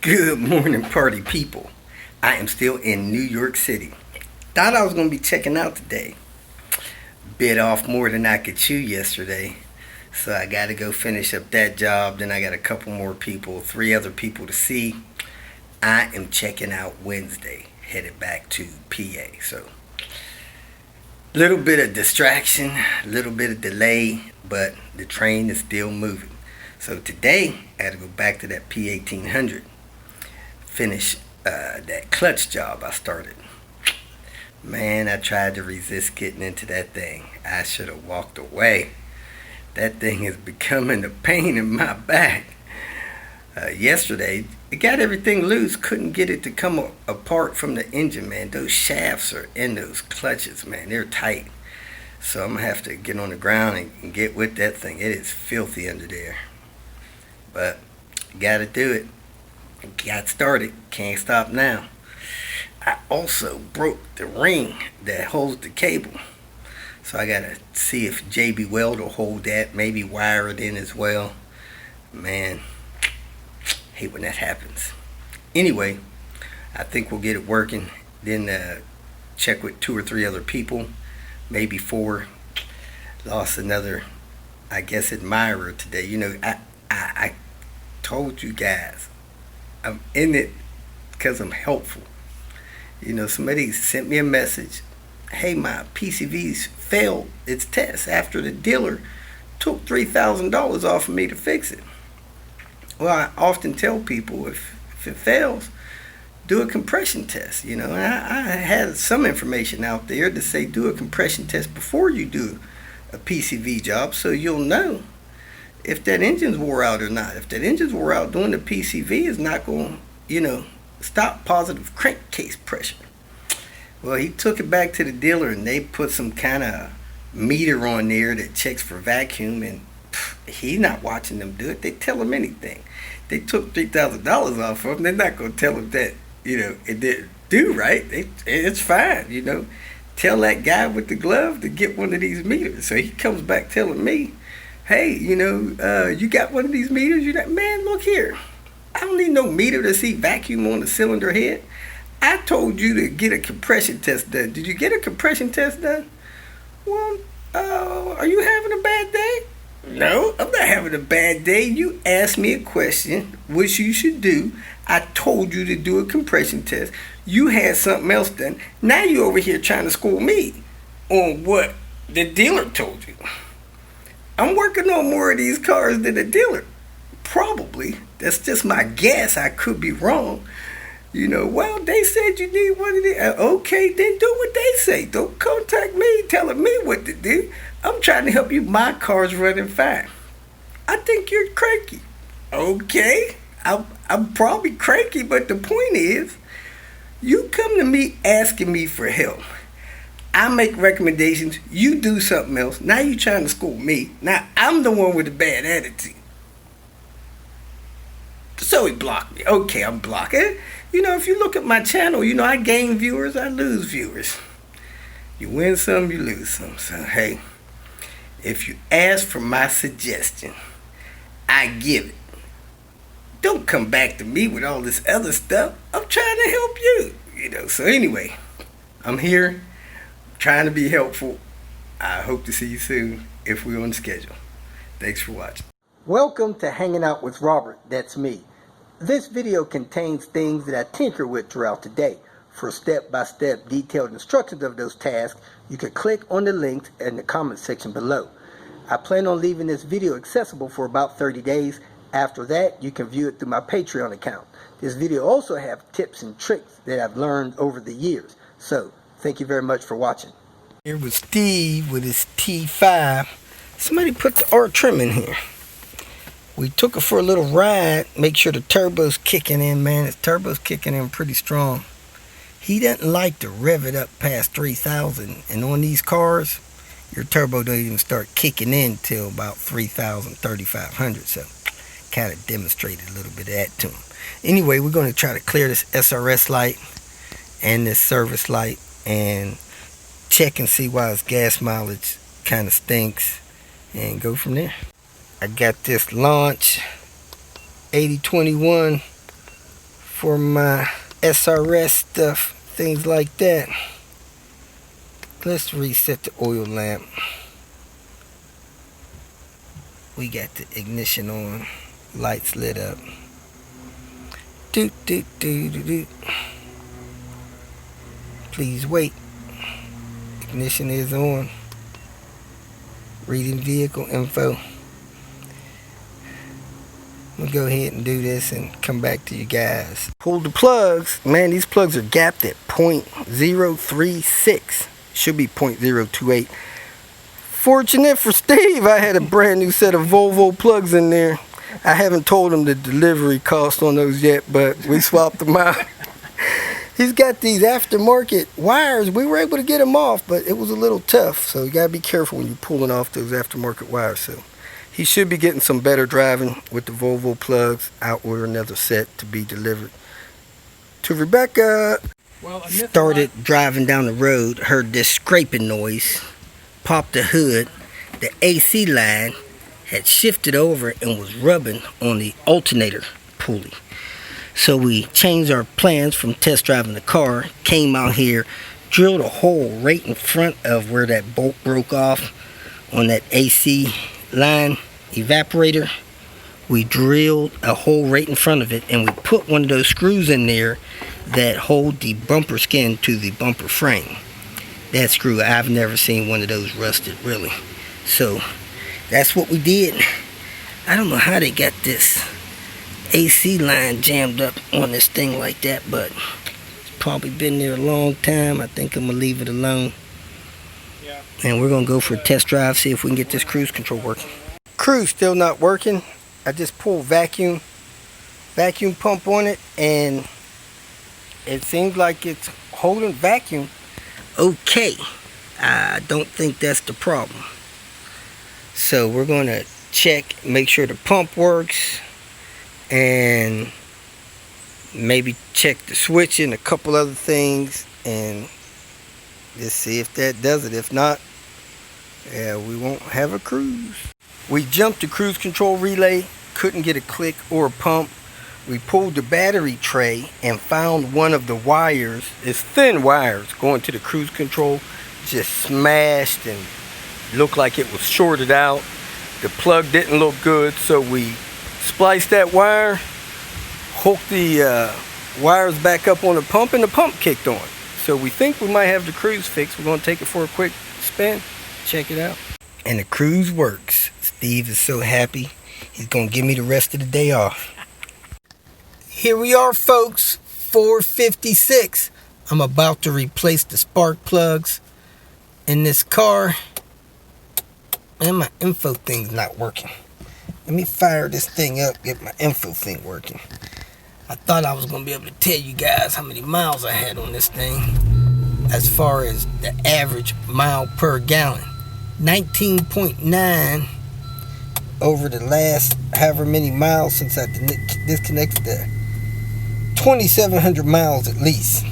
Good morning, party people. I am still in New York City. Thought I was going to be checking out today. Bit off more than I could chew yesterday. So I got to go finish up that job. Then I got a couple more people, 3 other people to see. I am checking out Wednesday, headed back to PA. So, little bit of distraction, little bit of delay, but the train is still moving. So today, I got to go back to that P1800. Finish that clutch job I started. Man, I tried to resist getting into that thing. I should have walked away. That thing is becoming a pain in my back. Yesterday, it got everything loose. Couldn't get it to come apart from the engine, man. Those shafts are in those clutches, man. They're tight. So I'm going to have to get on the ground and get with that thing. It is filthy under there. But, got to do it. Got started. Can't stop now. I also broke the ring that holds the cable. So I got to see if JB Weld will hold that. Maybe wire it in as well. Man, hate when that happens. Anyway, I think we'll get it working. Then check with 2 or 3 other people. Maybe 4. Lost another, I guess, admirer today. You know, I told you guys. I'm in it because I'm helpful. You know, somebody sent me a message. Hey, my PCV's failed its test after the dealer took $3,000 off of me to fix it. Well, I often tell people if it fails, do a compression test. You know, and I had some information out there to say do a compression test before you do a PCV job so you'll know if that engine's wore out or not. If that engine's wore out, doing the PCV is not going to, stop positive crankcase pressure. Well, he took it back to the dealer and they put some kind of meter on there that checks for vacuum, and he's not watching them do it. They tell him anything. They took $3,000 off of him. They're not going to tell him that, it didn't do right. It's fine, Tell that guy with the glove to get one of these meters. So he comes back telling me, hey, you got one of these meters? Man, look here. I don't need no meter to see vacuum on the cylinder head. I told you to get a compression test done. Did you get a compression test done? Well, are you having a bad day? No, I'm not having a bad day. You asked me a question, which you should do. I told you to do a compression test. You had something else done. Now you over here trying to school me on what the dealer told you. I'm working on more of these cars than the dealer. Probably. That's just my guess. I could be wrong. Well, they said you need one of these. Okay, then do what they say. Don't contact me telling me what to do. I'm trying to help you. My car's running fine. I think you're cranky. Okay, I'm probably cranky, but the point is, you come to me asking me for help. I make recommendations. You do something else. Now you trying to school me. Now I'm the one with the bad attitude. So he blocked me. Okay, I'm blocking. If you look at my channel, I gain viewers, I lose viewers. You win some, you lose some. So, hey, if you ask for my suggestion, I give it. Don't come back to me with all this other stuff. I'm trying to help you. So anyway, I'm here, trying to be helpful. I hope to see you soon if we're on schedule. Thanks for watching. Welcome to Hanging Out with Robert. That's me. This video contains things that I tinker with throughout the day. For step-by-step detailed instructions of those tasks, you can click on the links in the comment section below. I plan on leaving this video accessible for about 30 days. After that, you can view it through my Patreon account. This video also has tips and tricks that I've learned over the years. So, thank you very much for watching. Here was Steve with his T5. Somebody put the R trim in here. We took it for a little ride. Make sure the turbo's kicking in, man. The turbo's kicking in pretty strong. He doesn't like to rev it up past 3,000. And on these cars, your turbo don't even start kicking in till about 3,000, 3,500. So, kind of demonstrated a little bit of that to him. Anyway, we're going to try to clear this SRS light and this service light and check and see why his gas mileage kind of stinks and go from there. I got this Launch 8021 for my SRS stuff, things like that. Let's reset the oil lamp. We got the ignition on, lights lit up. Doot doot doot doot doot. Please wait. Ignition is on. Reading vehicle info. I'm gonna go ahead and do this and come back to you guys. Pull the plugs. Man, these plugs are gapped at 0.036. Should be 0.028. Fortunate for Steve, I had a brand new set of Volvo plugs in there. I haven't told him the delivery cost on those yet, but we swapped them out. He's got these aftermarket wires. We were able to get them off, but it was a little tough. So you gotta be careful when you're pulling off those aftermarket wires. So he should be getting some better driving with the Volvo plugs. I'll order another set to be delivered to Rebecca. Well, started driving down the road, heard this scraping noise, popped the hood. The AC line had shifted over and was rubbing on the alternator pulley. So we changed our plans from test driving the car, came out here, drilled a hole right in front of where that bolt broke off on that AC line evaporator. We drilled a hole right in front of it, and we put one of those screws in there that hold the bumper skin to the bumper frame. That screw, I've never seen one of those rusted, really. So that's what we did. I don't know how they got this AC line jammed up on this thing like that, but it's probably been there a long time. I think I'm gonna leave it alone. Yeah. And we're gonna go for a test drive, see if we can get this cruise control working. Cruise still not working. I just pulled vacuum pump on it, and it seems like it's holding vacuum okay. I don't think that's the problem. So we're gonna check, make sure the pump works, and maybe check the switch and a couple other things, and just see if that does it. If not, yeah, we won't have a cruise. We jumped the cruise control relay, couldn't get a click or a pump. We pulled the battery tray and found one of the wires, it's thin wires going to the cruise control, just smashed and looked like it was shorted out. The plug didn't look good, so we spliced that wire, hooked the wires back up on the pump, and the pump kicked on. So we think we might have the cruise fixed. We're gonna take it for a quick spin, check it out. And the cruise works. Steve is so happy. He's gonna give me the rest of the day off. Here we are, folks, 4:56. I'm about to replace the spark plugs in this car. And my info thing's not working. Let me fire this thing up, get my info thing working. I thought I was going to be able to tell you guys how many miles I had on this thing as far as the average mile per gallon. 19.9 over the last however many miles since I disconnected the 2,700 miles at least.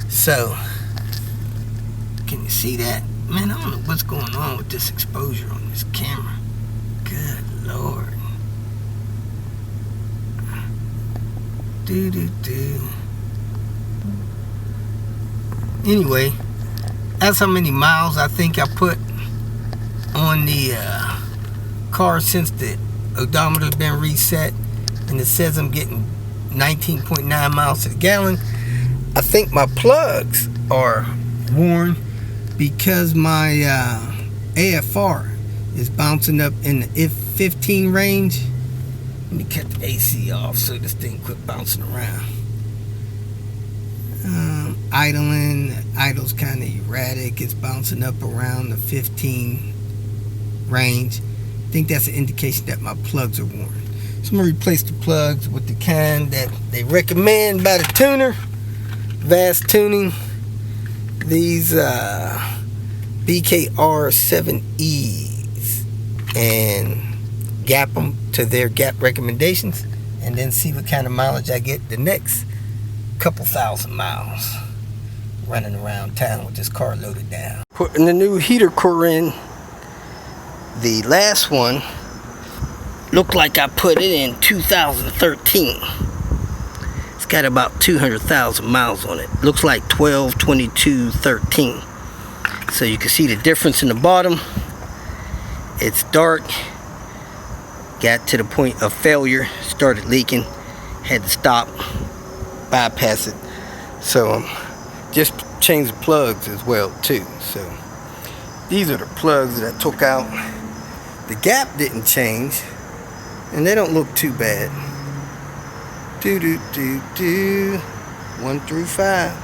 So, can you see that? Man, I don't know what's going on with this exposure on this camera. Good Lord. Anyway, that's how many miles I think I put on the car since the odometer's been reset, and it says I'm getting 19.9 miles to the gallon. I think my plugs are worn because my AFR is bouncing up in the if 15 range. Let me cut the AC off so this thing quit bouncing around. Idle's kind of erratic. It's bouncing up around the 15 range. I think that's an indication that my plugs are worn. So I'm going to replace the plugs with the kind that they recommend by the tuner. Vast Tuning. These BKR 7Es. And gap them to their gap recommendations, and then see what kind of mileage I get the next couple thousand miles running around town with this car loaded down. Putting the new heater core in. The last one looked like I put it in 2013. It's got about 200,000 miles on it. Looks like 12, 22, 13. So you can see the difference in the bottom. It's dark. Got to the point of failure, started leaking, had to stop, bypass it. So just change the plugs as well too. So these are the plugs that I took out. The gap didn't change, and they don't look too bad. 1 through 5.